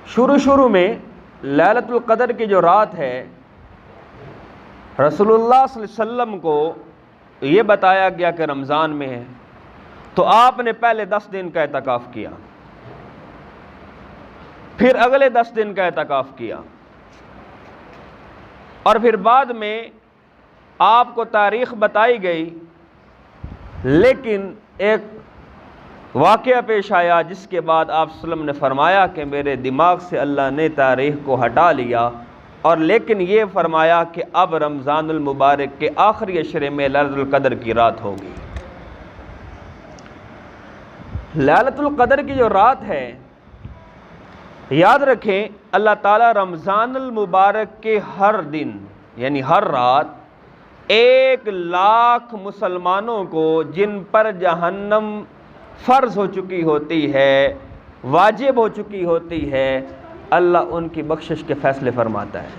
شروع میں لیلۃ القدر کی جو رات ہے رسول اللہ صلی اللہ علیہ وسلم کو یہ بتایا گیا کہ رمضان میں ہے، تو آپ نے پہلے 10 دن کا اعتکاف کیا، پھر اگلے 10 دن کا اعتکاف کیا، اور پھر بعد میں آپ کو تاریخ بتائی گئی، لیکن ایک واقعہ پیش آیا جس کے بعد آپ صلی اللہ علیہ وسلم نے فرمایا کہ میرے دماغ سے اللہ نے تاریخ کو ہٹا لیا، اور لیکن یہ فرمایا کہ اب رمضان المبارک کے آخری عشرے میں لیلۃ القدر کی رات ہوگی۔ لیلۃ القدر کی جو رات ہے، یاد رکھیں اللہ تعالیٰ رمضان المبارک کے ہر دن یعنی ہر رات 1,00,000 مسلمانوں کو جن پر جہنم فرض ہو چکی ہوتی ہے، واجب ہو چکی ہوتی ہے، اللہ ان کی بخشش کے فیصلے فرماتا ہے،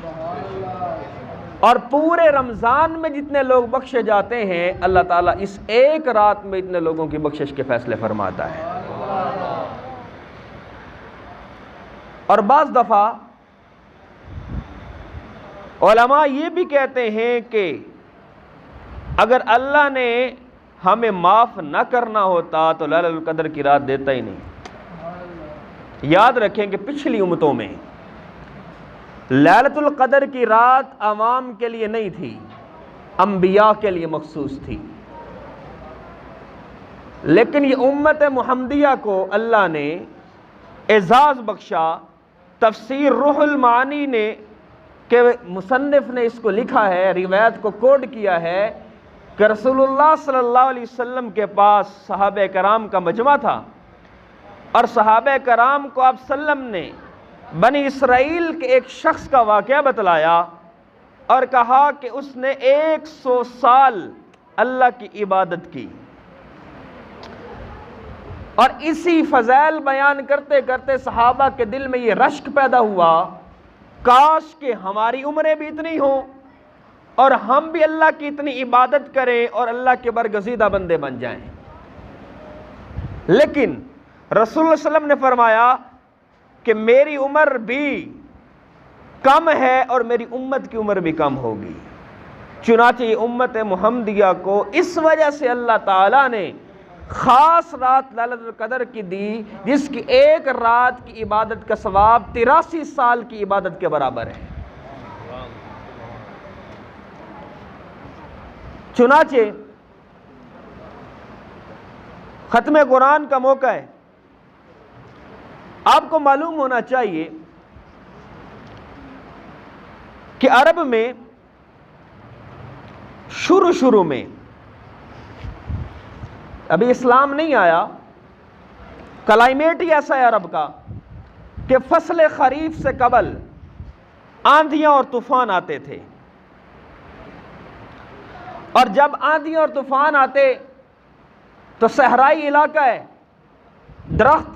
اور پورے رمضان میں جتنے لوگ بخشے جاتے ہیں اللہ تعالیٰ اس ایک رات میں اتنے لوگوں کی بخشش کے فیصلے فرماتا ہے۔ اور بعض دفعہ علماء یہ بھی کہتے ہیں کہ اگر اللہ نے ہمیں معاف نہ کرنا ہوتا تو لیلۃ القدر کی رات دیتا ہی نہیں۔ یاد رکھیں کہ پچھلی امتوں میں لیلۃ القدر کی رات عوام کے لیے نہیں تھی، انبیاء کے لیے مخصوص تھی، لیکن یہ امت محمدیہ کو اللہ نے اعزاز بخشا۔ تفسیر روح المعانی نے کہ مصنف نے اس کو لکھا ہے، روایت کو کوڈ کیا ہے کہ رسول اللہ صلی اللہ علیہ وسلم کے پاس صحابہ کرام کا مجمع تھا، اور صحابہ کرام کو آپ صلی اللہ علیہ وسلم نے بنی اسرائیل کے ایک شخص کا واقعہ بتلایا اور کہا کہ اس نے 100 سال اللہ کی عبادت کی، اور اسی فضائل بیان کرتے کرتے صحابہ کے دل میں یہ رشک پیدا ہوا، کاش کہ ہماری عمریں بھی اتنی ہوں اور ہم بھی اللہ کی اتنی عبادت کریں اور اللہ کے برگزیدہ بندے بن جائیں۔ لیکن رسول اللہ صلی اللہ علیہ وسلم نے فرمایا کہ میری عمر بھی کم ہے اور میری امت کی عمر بھی کم ہوگی، چنانچہ یہ امت محمدیہ کو اس وجہ سے اللہ تعالیٰ نے خاص رات لیلۃ القدر کی دی، جس کی ایک رات کی عبادت کا ثواب 83 سال کی عبادت کے برابر ہے۔ چنانچہ ختم قرآن کا موقع ہے، آپ کو معلوم ہونا چاہیے کہ عرب میں شروع میں ابھی اسلام نہیں آیا، کلائمیٹ ہی ایسا ہے عرب کا کہ فصل خریف سے قبل آندھیاں اور طوفان آتے تھے، اور جب آندھیاں اور طوفان آتے تو صحرائی علاقہ ہے، درخت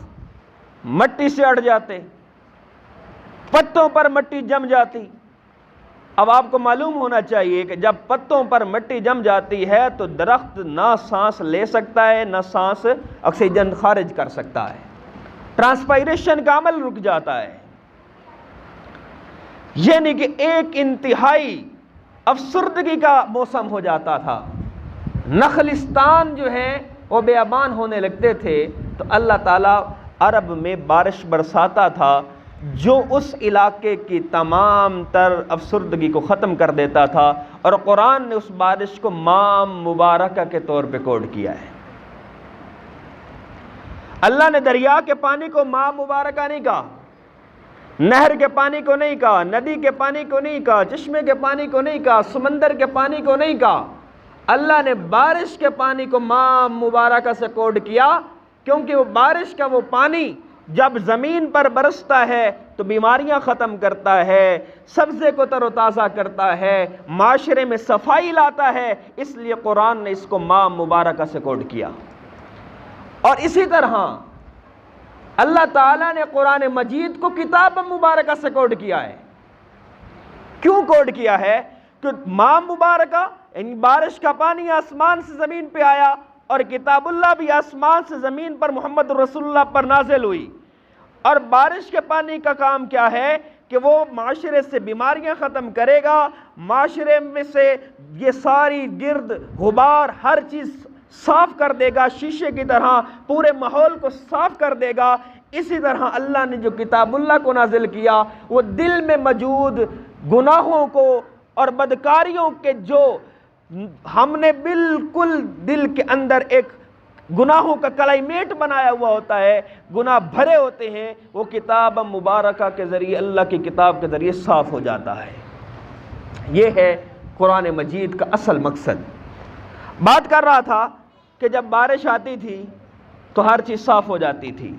مٹی سے اڑ جاتے، پتوں پر مٹی جم جاتی۔ اب آپ کو معلوم ہونا چاہیے کہ جب پتوں پر مٹی جم جاتی ہے تو درخت نہ سانس لے سکتا ہے، نہ سانس آکسیجن خارج کر سکتا ہے، ٹرانسپائریشن کا عمل رک جاتا ہے، یعنی کہ ایک انتہائی افسردگی کا موسم ہو جاتا تھا، نخلستان جو ہیں وہ بیابان ہونے لگتے تھے، تو اللہ تعالیٰ عرب میں بارش برساتا تھا جو اس علاقے کی تمام تر افسردگی کو ختم کر دیتا تھا، اور قرآن نے اس بارش کو ماء مبارکہ کے طور پہ کوڈ کیا ہے۔ اللہ نے دریا کے پانی کو ماء مبارکہ نہیں کہا، نہر کے پانی کو نہیں کہا، ندی کے پانی کو نہیں کہا، چشمے کے پانی کو نہیں کہا، سمندر کے پانی کو نہیں کہا، اللہ نے بارش کے پانی کو ماء مبارکہ سے کوڈ کیا، کیونکہ وہ بارش کا وہ پانی جب زمین پر برستا ہے تو بیماریاں ختم کرتا ہے، سبزے کو تر و تازہ کرتا ہے، معاشرے میں صفائی لاتا ہے، اس لیے قرآن نے اس کو ماء مبارکہ سے کوڈ کیا۔ اور اسی طرح اللہ تعالیٰ نے قرآن مجید کو کتاب مبارکہ سے کوڈ کیا ہے۔ کیوں کوڈ کیا ہے؟ کہ ماء مبارکہ یعنی بارش کا پانی آسمان سے زمین پہ آیا، اور کتاب اللہ بھی آسمان سے زمین پر محمد رسول اللہ پر نازل ہوئی، اور بارش کے پانی کا کام کیا ہے کہ وہ معاشرے سے بیماریاں ختم کرے گا، معاشرے میں سے یہ ساری گرد غبار ہر چیز صاف کر دے گا، شیشے کی طرح پورے ماحول کو صاف کر دے گا۔ اسی طرح اللہ نے جو کتاب اللہ کو نازل کیا وہ دل میں موجود گناہوں کو اور بدکاریوں کے جو ہم نے بالکل دل کے اندر ایک گناہوں کا کلائمیٹ بنایا ہوا ہوتا ہے، گناہ بھرے ہوتے ہیں، وہ کتاب مبارکہ کے ذریعے، اللہ کی کتاب کے ذریعے صاف ہو جاتا ہے۔ یہ ہے قرآن مجید کا اصل مقصد۔ بات کر رہا تھا کہ جب بارش آتی تھی تو ہر چیز صاف ہو جاتی تھی،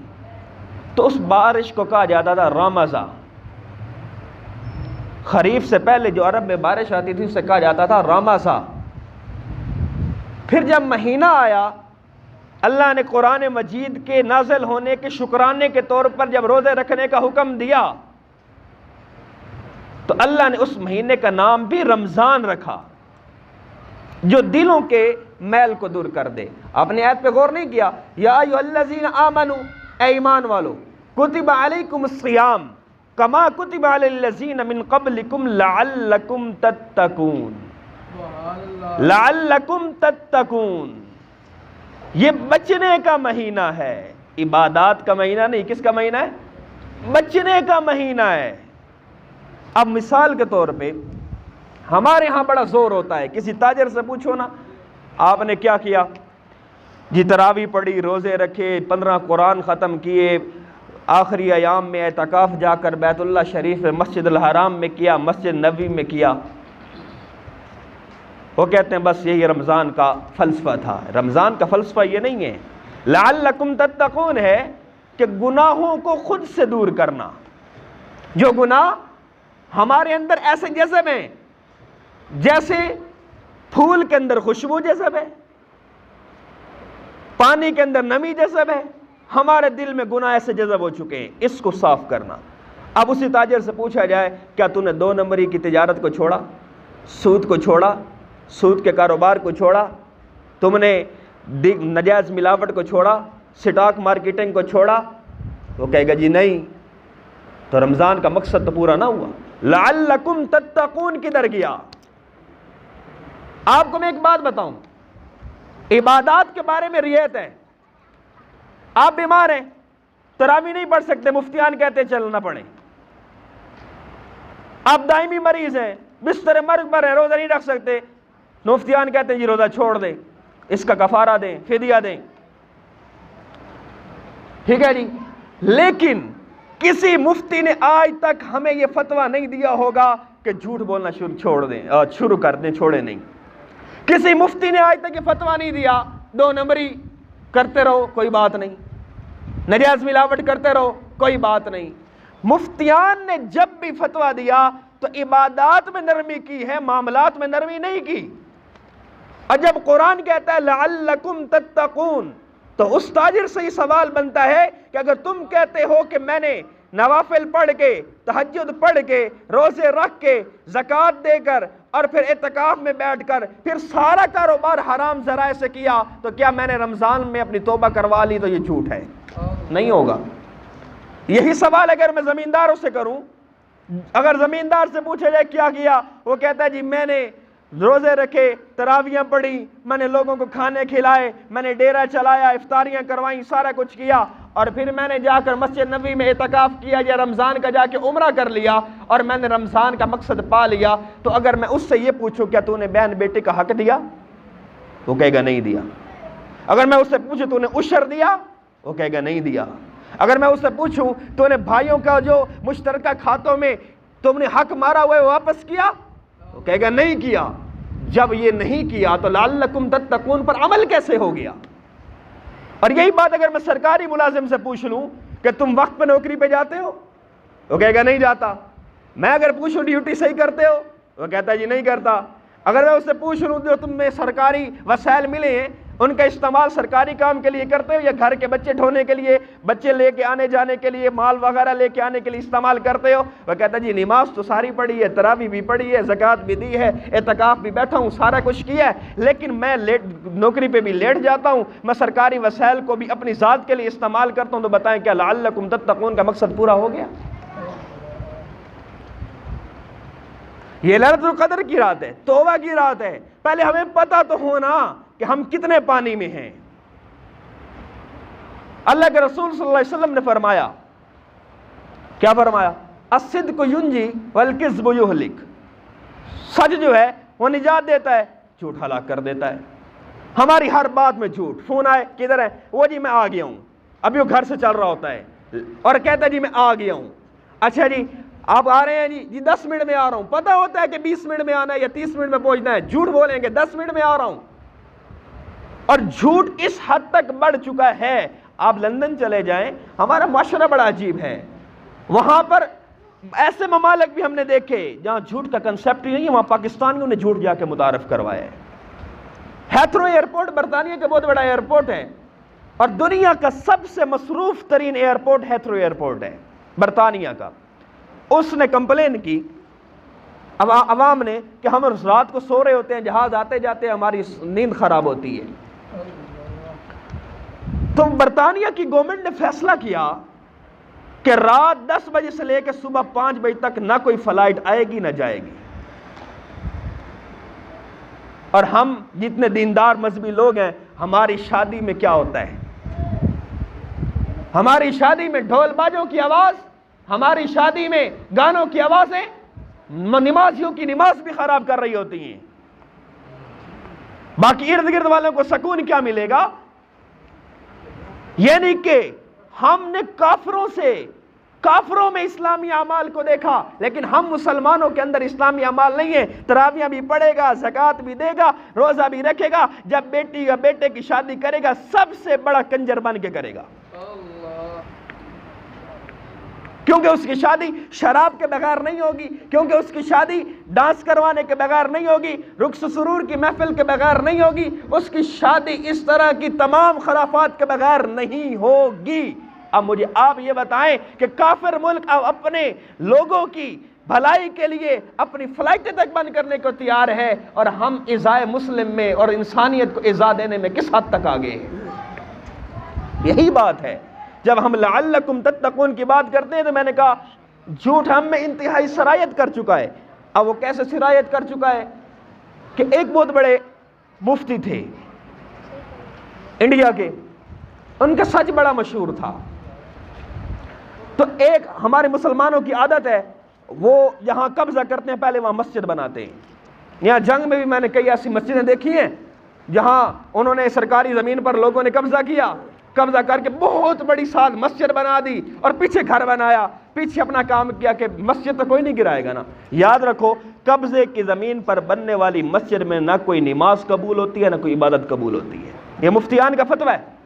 تو اس بارش کو کہا جاتا تھا رمضان۔ خریف سے پہلے جو عرب میں بارش آتی تھی اسے کہا جاتا تھا رمضان۔ پھر جب مہینہ آیا، اللہ نے قرآن مجید کے نازل ہونے کے شکرانے کے طور پر جب روزے رکھنے کا حکم دیا تو اللہ نے اس مہینے کا نام بھی رمضان رکھا، جو دلوں کے میل کو دور کر دے۔ آپ نے آیت پہ غور نہیں کیا؟ یا ایھا الذین آمنوا، اے ایمان والو، کتب علیکم الصیام کما کتب علی الذین من قبلکم لعلکم تتقون، لعلکم تتقون۔ یہ بچنے کا مہینہ ہے، عبادات کا مہینہ نہیں۔ کس کا مہینہ ہے؟ بچنے کا مہینہ ہے۔ اب مثال کے طور پہ ہمارے ہاں بڑا زور ہوتا ہے، کسی تاجر سے پوچھو نا آپ نے کیا کیا؟ جی تراویح پڑھی، روزے رکھے، 15 قرآن ختم کیے، آخری ایام میں اعتکاف جا کر بیت اللہ شریف میں، مسجد الحرام میں کیا، مسجد نبوی میں کیا۔ وہ کہتے ہیں بس یہی رمضان کا فلسفہ تھا۔ رمضان کا فلسفہ یہ نہیں ہے، لعلکم تتقون ہے کہ گناہوں کو خود سے دور کرنا۔ جو گناہ ہمارے اندر ایسے جذب ہیں جیسے پھول کے اندر خوشبو جذب ہے، پانی کے اندر نمی جذب ہے، ہمارے دل میں گناہ ایسے جذب ہو چکے ہیں، اس کو صاف کرنا۔ اب اسی تاجر سے پوچھا جائے کیا تو نے 2 نمبری کی تجارت کو چھوڑا، سود کو چھوڑا، سود کے کاروبار کو چھوڑا، تم نے نجائز ملاوٹ کو چھوڑا، سٹاک مارکیٹنگ کو چھوڑا؟ وہ کہے گا جی نہیں، تو رمضان کا مقصد تو پورا نہ ہوا۔ لعلکم تتقون کدھر گیا؟ آپ کو میں ایک بات بتاؤں، عبادات کے بارے میں رعایت ہے۔ آپ بیمار ہیں، تراویح نہیں پڑھ سکتے، مفتیان کہتے ہیں چلنا پڑے۔ آپ دائمی مریض ہیں، بستر مرگ پر ہیں، روزہ نہیں رکھ سکتے، مفتیان کہتے ہیں جی روزہ چھوڑ دیں، اس کا کفارہ دیں، فدیہ دیں، ٹھیک ہے جی۔ لیکن کسی مفتی نے آج تک ہمیں یہ فتویٰ نہیں دیا ہوگا کہ جھوٹ بولنا شروع کر دیں، چھوڑیں نہیں۔ کسی مفتی نے آج تک یہ فتویٰ نہیں دیا 2 نمبری کرتے رہو کوئی بات نہیں، نجائز ملاوٹ کرتے رہو کوئی بات نہیں۔ مفتیان نے جب بھی فتویٰ دیا تو عبادات میں نرمی کی ہے، معاملات میں نرمی نہیں کی۔ اور جب قرآن کہتا ہے لعلکم تتقون، تو اس تاجر سے ہی سوال بنتا ہے کہ اگر تم کہتے ہو کہ میں نے نوافل پڑھ کے، تہجد پڑھ کے، روزے رکھ کے، زکوٰۃ دے کر اور پھر اعتکاف میں بیٹھ کر پھر سارا کاروبار حرام ذرائع سے کیا، تو کیا میں نے رمضان میں اپنی توبہ کروا لی؟ تو یہ جھوٹ ہے، نہیں ہوگا۔ یہی سوال اگر میں زمینداروں سے کروں، اگر زمیندار سے پوچھا جائے کیا کیا، وہ کہتا ہے جی میں نے روزے رکھے، تراویاں پڑھی، میں نے لوگوں کو کھانے کھلائے، میں نے ڈیرا چلایا، افطاریاں کروائیں، سارا کچھ کیا، اور پھر میں نے جا کر مسجد نبوی میں اعتکاف کیا یا رمضان کا جا کے عمرہ کر لیا اور میں نے رمضان کا مقصد پا لیا۔ تو اگر میں اس سے یہ پوچھوں کیا تو نے بہن بیٹے کا حق دیا؟ وہ کہے گا نہیں دیا۔ اگر میں اس سے پوچھوں تو نے عشر دیا؟ وہ کہے گا نہیں دیا۔ اگر میں اس سے پوچھوں تو نے بھائیوں کا جو مشترکہ کھاتوں میں تم نے حق مارا ہوا ہے واپس کیا؟ وہ کہے گا نہیں کیا۔ جب یہ نہیں کیا تو لعلکم تتقون پر عمل کیسے ہو گیا؟ اور یہی بات اگر میں سرکاری ملازم سے پوچھ لوں کہ تم وقت پہ نوکری پہ جاتے ہو؟ وہ کہے گا نہیں جاتا۔ میں اگر پوچھوں ڈیوٹی صحیح کرتے ہو؟ وہ کہتا ہے جی نہیں کرتا۔ اگر میں اس سے پوچھ لوں جو تم میں سرکاری وسائل ملے ہیں ان کا استعمال سرکاری کام کے لیے کرتے ہو یا گھر کے بچے ڈھونے کے لیے، بچے لے کے آنے جانے کے لیے، مال وغیرہ لے کے آنے کے لیے استعمال کرتے ہو؟ وہ کہتا جی نماز تو ساری پڑھی ہے، تراویح بھی پڑھی ہے، زکوٰۃ بھی دی ہے، اعتکاف بھی بیٹھا ہوں، سارا کچھ کیا ہے، لیکن میں نوکری پہ بھی لیٹ جاتا ہوں، میں سرکاری وسائل کو بھی اپنی ذات کے لیے استعمال کرتا ہوں، تو بتائیں کیا لعلکم تتقون کا مقصد پورا ہو گیا؟ یہ لیلۃ القدر کی رات ہے، توبہ کی رات ہے، پہلے ہمیں پتہ تو ہونا کہ ہم کتنے پانی میں ہیں۔ اللہ کے رسول صلی اللہ علیہ وسلم نے فرمایا، کیا فرمایا؟ الصدق ینجی والکذب یہلک، سچ جو ہے وہ نجات دیتا ہے، جھوٹ ہلاک کر دیتا ہے۔ ہماری ہر بات میں جھوٹ، فون آئے کدھر ہے، وہ جی میں آ گیا ہوں، ابھی وہ گھر سے چل رہا ہوتا ہے اور کہتا ہے جی میں آ گیا ہوں، اچھا جی آپ آ رہے ہیں جی 10 منٹ میں آ رہا ہوں، پتہ ہوتا ہے کہ 20 منٹ میں آنا ہے یا 30 منٹ میں پہنچنا ہے، جھوٹ بولیں گے 10 منٹ میں آ رہا ہوں۔ اور جھوٹ اس حد تک بڑھ چکا ہے، آپ لندن چلے جائیں، ہمارا معاشرہ بڑا عجیب ہے، وہاں پر ایسے ممالک بھی ہم نے دیکھے جہاں جھوٹ کا کنسیپٹ ہی نہیں ہے، وہاں پاکستانیوں نے جھوٹ جا کے متعارف کروایا ہے۔ ہیتھرو ایئرپورٹ برطانیہ کا بہت بڑا ایئرپورٹ ہے اور دنیا کا سب سے مصروف ترین ایئرپورٹ ہیتھرو ایئرپورٹ ہے برطانیہ کا۔ اس نے کمپلین کی عوام نے کہ ہم رات کو سو رہے ہوتے ہیں، جہاز آتے جاتے ہیں، ہماری نیند خراب ہوتی ہے۔ تو برطانیہ کی گورنمنٹ نے فیصلہ کیا کہ رات 10 بجے سے لے کے صبح 5 بجے تک نہ کوئی فلائٹ آئے گی نہ جائے گی۔ اور ہم جتنے دیندار مذہبی لوگ ہیں، ہماری شادی میں کیا ہوتا ہے؟ ہماری شادی میں ڈھول باجوں کی آواز، ہماری شادی میں گانوں کی آوازیں نمازیوں کی نماز بھی خراب کر رہی ہوتی ہیں۔ باقی ارد گرد والوں کو سکون کیا ملے گا؟ یعنی کہ ہم نے کافروں میں اسلامی اعمال کو دیکھا، لیکن ہم مسلمانوں کے اندر اسلامی اعمال نہیں ہیں۔ تراویح بھی پڑھے گا، زکوٰۃ بھی دے گا، روزہ بھی رکھے گا، جب بیٹی یا بیٹے کی شادی کرے گا سب سے بڑا کنجر بن کے کرے گا، کیونکہ اس کی شادی شراب کے بغیر نہیں ہوگی، کیونکہ اس کی شادی ڈانس کروانے کے بغیر نہیں ہوگی، رقص سرور کی محفل کے بغیر نہیں ہوگی، اس کی شادی اس طرح کی تمام خرافات کے بغیر نہیں ہوگی۔ اب مجھے آپ یہ بتائیں کہ کافر ملک اب اپنے لوگوں کی بھلائی کے لیے اپنی فلائٹیں تک بند کرنے کو تیار ہے، اور ہم ایذائے مسلم میں اور انسانیت کو ایذا دینے میں کس حد تک آگے ہیں؟ یہی بات ہے۔ جب ہم لعلکم تتقون کی بات کرتے ہیں تو میں نے کہا جھوٹ ہم میں انتہائی سرایت کر چکا ہے۔ اب وہ کیسے سرایت کر چکا ہے کہ ایک بہت بڑے مفتی تھے انڈیا کے، ان کا سچ بڑا مشہور تھا۔ تو ایک ہمارے مسلمانوں کی عادت ہے، وہ جہاں قبضہ کرتے ہیں پہلے وہاں مسجد بناتے ہیں۔ یہاں جنگ میں بھی میں نے کئی ایسی مسجدیں دیکھی ہیں جہاں انہوں نے سرکاری زمین پر لوگوں نے قبضہ کیا، قبضہ کر کے بہت بڑی ساتھ مسجد بنا دی اور پیچھے گھر بنایا، پیچھے اپنا کام کیا کہ مسجد تو کوئی نہیں گرائے گا نا۔ یاد رکھو قبضے کی زمین پر بننے والی مسجد میں نہ کوئی نماز قبول ہوتی ہے نہ کوئی عبادت قبول ہوتی ہے۔ یہ مفتیان کا فتویٰ ہے۔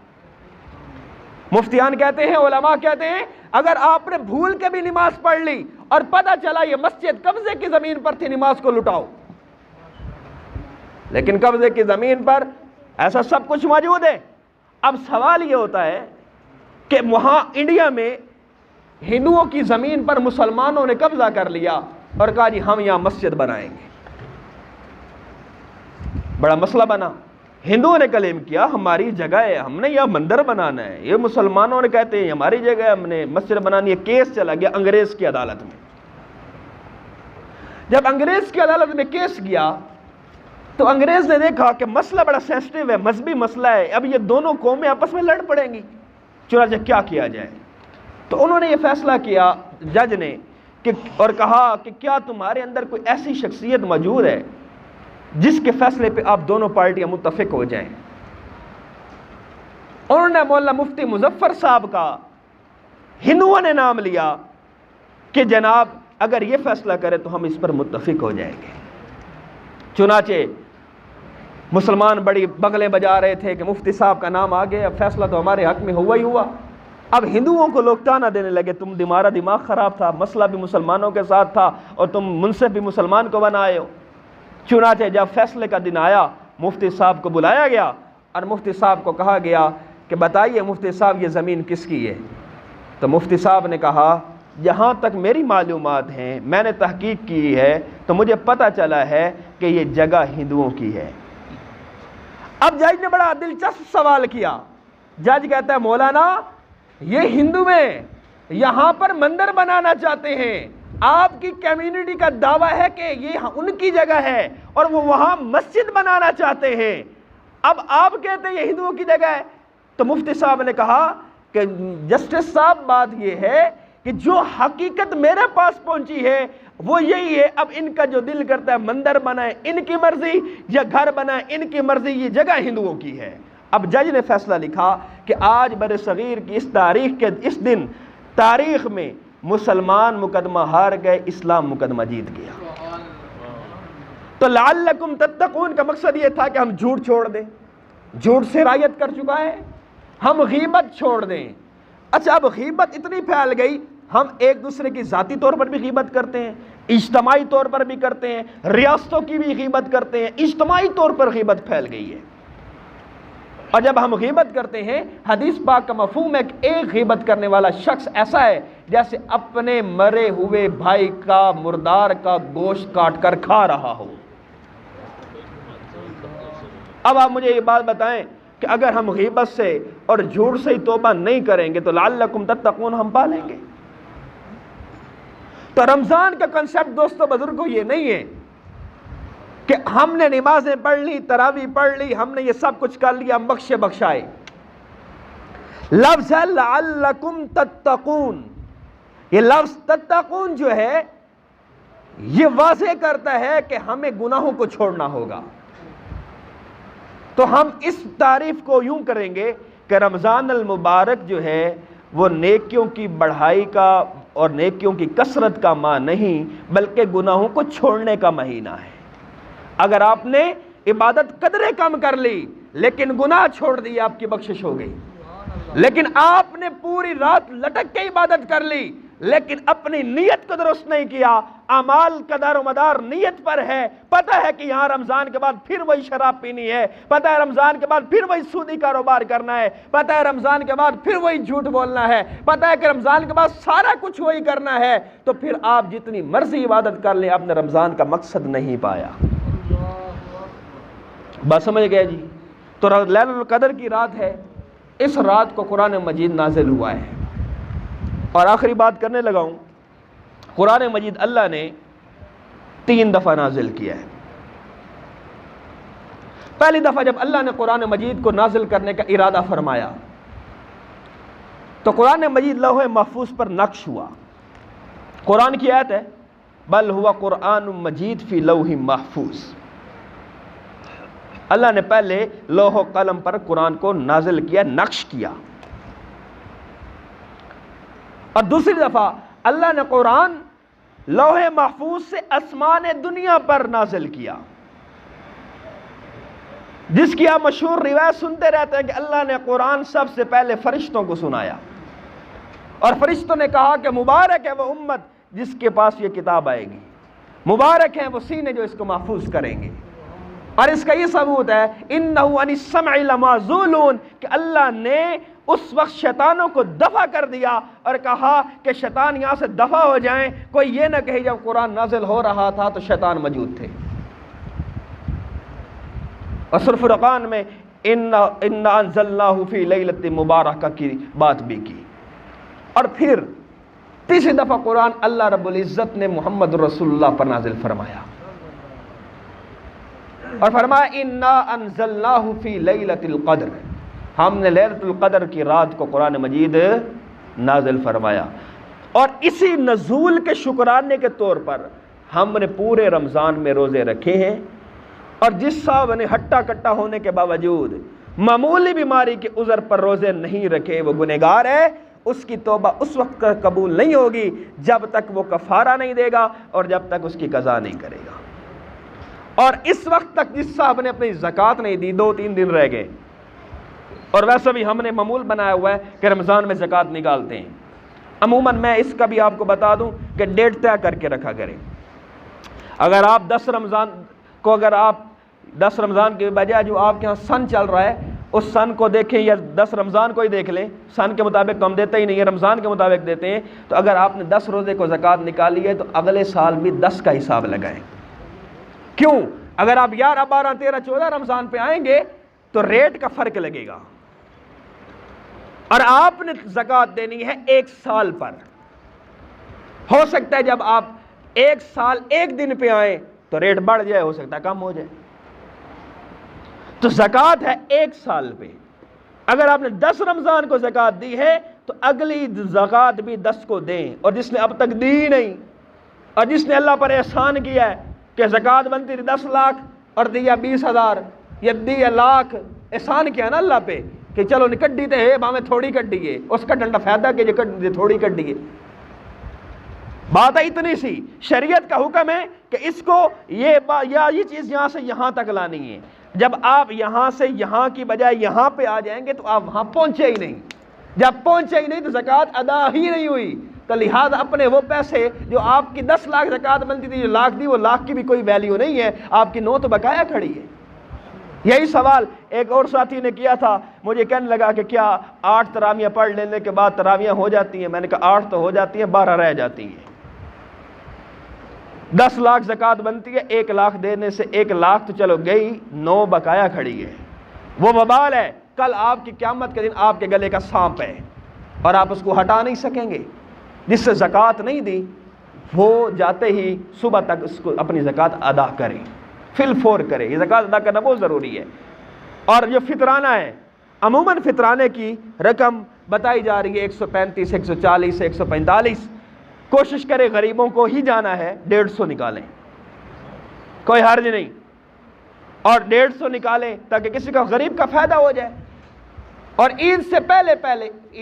مفتیان کہتے ہیں، علماء کہتے ہیں، اگر آپ نے بھول کے بھی نماز پڑھ لی اور پتہ چلا یہ مسجد قبضے کی زمین پر تھی، نماز کو لٹاؤ۔ لیکن قبضے کی زمین پر ایسا سب کچھ موجود ہے۔ اب سوال یہ ہوتا ہے کہ وہاں انڈیا میں ہندوؤں کی زمین پر مسلمانوں نے قبضہ کر لیا اور کہا جی ہم یہاں مسجد بنائیں گے۔ بڑا مسئلہ بنا، ہندوؤں نے کلیم کیا ہماری جگہ ہے، ہم نے یہاں مندر بنانا ہے، یہ مسلمانوں نے کہتے ہیں ہماری جگہ ہے، ہم نے مسجد بنانی ہے۔ کیس چلا گیا انگریز کی عدالت میں۔ جب انگریز کی عدالت میں کیس گیا تو انگریز نے دیکھا کہ مسئلہ بڑا سینسٹیو ہے، مذہبی مسئلہ ہے، اب یہ دونوں قومیں آپس میں لڑ پڑیں گی، چنانچہ کیا کیا جائے؟ تو انہوں نے یہ فیصلہ کیا جج نے اور کہا کہ کیا تمہارے اندر کوئی ایسی شخصیت موجود ہے جس کے فیصلے پہ آپ دونوں پارٹیاں متفق ہو جائیں؟ انہوں نے مولانا مفتی مظفر صاحب کا ہندوؤں نے نام لیا کہ جناب اگر یہ فیصلہ کرے تو ہم اس پر متفق ہو جائیں گے۔ چنانچہ مسلمان بڑی بغلیں بجا رہے تھے کہ مفتی صاحب کا نام آ گیا، اب فیصلہ تو ہمارے حق میں ہوا ہی ہوا۔ اب ہندوؤں کو لوگ تانا دینے لگے، تمہارا دماغ خراب تھا، مسئلہ بھی مسلمانوں کے ساتھ تھا اور تم منصف بھی مسلمان کو بنائے ہو۔ چنانچہ جب فیصلے کا دن آیا، مفتی صاحب کو بلایا گیا، اور مفتی صاحب کو کہا گیا کہ بتائیے مفتی صاحب یہ زمین کس کی ہے؟ تو مفتی صاحب نے کہا جہاں تک میری معلومات ہیں، میں نے تحقیق کی ہے تو مجھے پتہ چلا ہے کہ یہ جگہ ہندوؤں کی ہے۔ اب جج نے بڑا دلچسپ سوال کیا۔ جج کہتا ہے مولانا یہ ہندو ہیں، یہاں پر مندر بنانا چاہتے ہیں، آپ کی کمیونٹی کا دعویٰ ہے کہ یہ ان کی جگہ ہے اور وہ وہاں مسجد بنانا چاہتے ہیں، اب آپ کہتے ہیں یہ ہندوؤں کی جگہ ہے۔ تو مفتی صاحب نے کہا کہ جسٹس صاحب بات یہ ہے کہ جو حقیقت میرے پاس پہنچی ہے وہ یہی ہے، اب ان کا جو دل کرتا ہے مندر بنائے ان کی مرضی یا گھر بنائے ان کی مرضی، یہ جگہ ہندوؤں کی ہے۔ اب جج نے فیصلہ لکھا کہ آج بر صغیر کی اس تاریخ کے اس دن تاریخ میں مسلمان مقدمہ ہار گئے، اسلام مقدمہ جیت گیا۔ تو لعلکم تتقون کا مقصد یہ تھا کہ ہم جھوٹ چھوڑ دیں، جھوٹ سے رعایت کر چکا ہے، ہم غیبت چھوڑ دیں۔ اچھا اب غیبت اتنی پھیل گئی، ہم ایک دوسرے کی ذاتی طور پر بھی غیبت کرتے ہیں، اجتماعی طور پر بھی کرتے ہیں، ریاستوں کی بھی غیبت کرتے ہیں، اجتماعی طور پر غیبت پھیل گئی ہے۔ اور جب ہم غیبت کرتے ہیں، حدیث پاک کا مفہوم ہے کہ ایک غیبت کرنے والا شخص ایسا ہے جیسے اپنے مرے ہوئے بھائی کا مردار کا گوشت کاٹ کر کھا رہا ہو۔ اب آپ مجھے یہ بات بتائیں کہ اگر ہم غیبت سے اور جھوٹ سے ہی توبہ نہیں کریں گے تو لعلکم تتقون ہم پا لیں گے؟ تو رمضان کا کنسیپٹ دوستو بزرگوں یہ نہیں ہے کہ ہم نے نمازیں پڑھ لی، تراویح پڑھ لی، ہم نے یہ سب کچھ کر لیا، ہم بخشے بخشائے۔ لفظ ہے لعلکم تتقون، یہ لفظ تتقون جو ہے یہ واضح کرتا ہے کہ ہمیں گناہوں کو چھوڑنا ہوگا۔ تو ہم اس تعریف کو یوں کریں گے کہ رمضان المبارک جو ہے وہ نیکیوں کی بڑھائی کا اور نیکیوں کی کثرت کا ماہ نہیں بلکہ گناہوں کو چھوڑنے کا مہینہ ہے۔ اگر آپ نے عبادت قدرے کم کر لی لیکن گناہ چھوڑ دی، آپ کی بخشش ہو گئی۔ لیکن آپ نے پوری رات لٹک کے عبادت کر لی لیکن اپنی نیت کو درست نہیں کیا، اعمال کا دار و مدار نیت پر ہے، پتہ ہے کہ یہاں رمضان کے بعد پھر وہی شراب پینی ہے، پتہ ہے رمضان کے بعد پھر وہی سودی کاروبار کرنا ہے، پتہ ہے رمضان کے بعد پھر وہی جھوٹ بولنا ہے، پتہ ہے کہ رمضان کے بعد سارا کچھ وہی کرنا ہے، تو پھر آپ جتنی مرضی عبادت کر لیں، آپ نے رمضان کا مقصد نہیں پایا۔ بات سمجھ گئے جی؟ تو لیلۃ القدر کی رات ہے، اس رات کو قرآن مجید نازل ہوا ہے۔ اور آخری بات کرنے لگا ہوں، قرآن مجید اللہ نے 3 دفعہ نازل کیا ہے۔ پہلی دفعہ جب اللہ نے قرآن مجید کو نازل کرنے کا ارادہ فرمایا تو قرآن مجید لوح محفوظ پر نقش ہوا۔ قرآن کی آیت ہے بل ہوا قرآن مجید فی لوح محفوظ۔ اللہ نے پہلے لوح و قلم پر قرآن کو نازل کیا، نقش کیا، اور دوسری دفعہ اللہ نے قرآن لوح محفوظ سے آسمان دنیا پر نازل کیا، جس کی آپ مشہور روایت سنتے رہتے ہیں کہ اللہ نے قرآن سب سے پہلے فرشتوں کو سنایا، اور فرشتوں نے کہا کہ مبارک ہے وہ امت جس کے پاس یہ کتاب آئے گی، مبارک ہیں وہ سینے جو اس کو محفوظ کریں گے۔ اور اس کا یہ ثبوت ہے اِنَّهُ عَنِ السَّمْعِ لَمَعْزُولٌ کہ اللہ نے اس وقت شیطانوں کو دفع کر دیا اور کہا کہ شیطان یہاں سے دفع ہو جائیں، کوئی یہ نہ کہے جب قرآن نازل ہو رہا تھا تو شیطان موجود تھے۔ اور سورۃ فرقان میں اِنَّا أَنزَلْنَاهُ فِي لَيْلَةٍ مُبَارَكَةٍ کی بات بھی کی۔ اور پھر تیسری دفعہ قرآن اللہ رب العزت نے محمد رسول اللہ پر نازل فرمایا اور فرمایا اِنَّا أَنزَلْنَاهُ فِي لَيْلَةِ الْقَدْرِ، ہم نے لیلۃ القدر کی رات کو قرآن مجید نازل فرمایا۔ اور اسی نزول کے شکرانے کے طور پر ہم نے پورے رمضان میں روزے رکھے ہیں، اور جس صاحب نے ہٹا کٹا ہونے کے باوجود معمولی بیماری کے عذر پر روزے نہیں رکھے وہ گنہگار ہے، اس کی توبہ اس وقت قبول نہیں ہوگی جب تک وہ کفارہ نہیں دے گا اور جب تک اس کی قضا نہیں کرے گا۔ اور اس وقت تک جس صاحب نے اپنی زکوٰۃ نہیں دی، 2-3 دن رہ گئے، اور ویسے بھی ہم نے معمول بنایا ہوا ہے کہ رمضان میں زکوٰۃ نکالتے ہیں، عموماً میں اس کا بھی آپ کو بتا دوں کہ ڈیٹ طے کر کے رکھا کریں۔ اگر آپ 10 رمضان کی بجائے جو آپ کے ہاں سن چل رہا ہے اس سن کو دیکھیں یا 10 رمضان کو ہی دیکھ لیں، سن کے مطابق کم دیتے ہی نہیں ہے، رمضان کے مطابق دیتے ہیں، تو اگر آپ نے 10 روزے کو زکوٰۃ نکالی ہے تو اگلے سال بھی 10 کا حساب لگائیں۔ کیوں؟ اگر آپ 11 12 13 14 رمضان پہ آئیں گے تو ریٹ کا فرق لگے گا، اور آپ نے زکوٰۃ دینی ہے 1 سال پر۔ ہو سکتا ہے جب آپ 1 سال 1 دن پہ آئیں تو ریٹ بڑھ جائے، ہو سکتا ہے کم ہو جائے، تو زکوٰۃ ہے 1 سال پہ۔ اگر آپ نے 10 رمضان کو زکوٰۃ دی ہے تو اگلی زکوٰۃ بھی 10 کو دیں، اور جس نے اب تک دی نہیں، اور جس نے اللہ پر احسان کیا ہے کہ زکوٰۃ بنتی تھی 10 لاکھ اور دیا 20,000 یا دیا لاکھ، احسان کیا نا اللہ پہ کہ چلو نکڈی تے ہے باہیں تھوڑی کڈی ہے، اس کا ڈنڈا فائدہ کہ جو تھوڑی کڈی ہے۔ بات ہے اتنی سی، شریعت کا حکم ہے کہ اس کو یہ چیز یہاں سے یہاں تک لانی ہے۔ جب آپ یہاں سے یہاں کی بجائے یہاں پہ آ جائیں گے تو آپ وہاں پہنچے ہی نہیں، جب پہنچے ہی نہیں تو زکوٰۃ ادا ہی نہیں ہوئی، تو لہٰذا اپنے وہ پیسے جو آپ کی 10 لاکھ زکوٰۃ بنتی تھی، جو لاکھ دی، وہ لاکھ کی بھی کوئی ویلیو نہیں ہے، آپ کی 9 تو بقایا کھڑی ہے۔ یہی سوال ایک اور ساتھی نے کیا تھا، مجھے کہنے لگا کہ کیا 8 تراویح پڑھ لینے کے بعد تراویح ہو جاتی ہیں؟ میں نے کہا 8 تو ہو جاتی ہیں، 12 رہ جاتی ہیں۔ 10 لاکھ زکوٰۃ بنتی ہے، 1 لاکھ دینے سے 1 لاکھ تو چلو گئی، 9 بقایا کھڑی ہے۔ وہ وبال ہے، کل آپ کی قیامت کے دن آپ کے گلے کا سانپ ہے اور آپ اس کو ہٹا نہیں سکیں گے۔ جس سے زکوٰۃ نہیں دی وہ جاتے ہی صبح تک اس کو اپنی زکوٰۃ ادا کرے، فی الفور کرے، یہ زکوٰۃ ادا کرنا بہت ضروری ہے۔ اور جو فطرانہ ہے، عموماً فطرانے کی رقم بتائی جا رہی ہے 135 140 145، کوشش کرے غریبوں کو ہی جانا ہے 150 نکالیں، کوئی حرج نہیں، اور 150 نکالیں تاکہ کسی کا غریب کا فائدہ ہو جائے۔ اور عید سے پہلے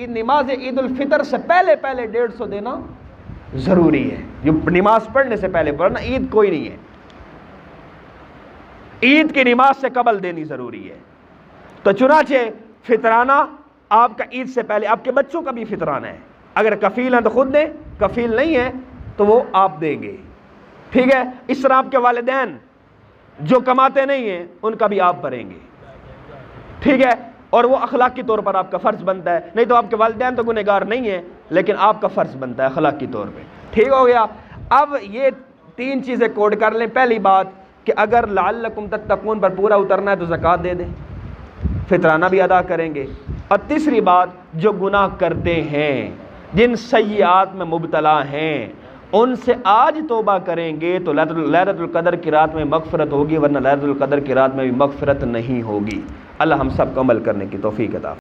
نماز عید الفطر سے پہلے 150 دینا ضروری ہے، جو نماز پڑھنے سے پہلے، ورنہ عید کوئی نہیں ہے، عید کی نماز سے قبل دینی ضروری ہے۔ تو چنانچہ فطرانہ آپ کا عید سے پہلے، آپ کے بچوں کا بھی فطرانہ ہے، اگر کفیل ہیں تو خود دیں، کفیل نہیں ہے تو وہ آپ دیں گے، ٹھیک ہے۔ اس طرح آپ کے والدین جو کماتے نہیں ہیں ان کا بھی آپ بھریں گے، ٹھیک ہے، اور وہ اخلاقی طور پر آپ کا فرض بنتا ہے، نہیں تو آپ کے والدین تو گنہگار نہیں ہیں لیکن آپ کا فرض بنتا ہے اخلاقی طور پہ، ٹھیک ہو گیا۔ اب یہ 3 چیزیں کوڈ کر لیں۔ پہلی بات کہ اگر لعلکم تتقون پر پورا اترنا ہے تو زکوٰۃ دے دیں، فطرانہ بھی ادا کریں گے۔ اور تیسری بات، جو گناہ کرتے ہیں، جن سیئات میں مبتلا ہیں، ان سے آج توبہ کریں گے تو لیلۃ القدر کی رات میں مغفرت ہوگی، ورنہ لیلۃ القدر کی رات میں بھی مغفرت نہیں ہوگی۔ اللہ ہم سب کو عمل کرنے کی توفیق عطا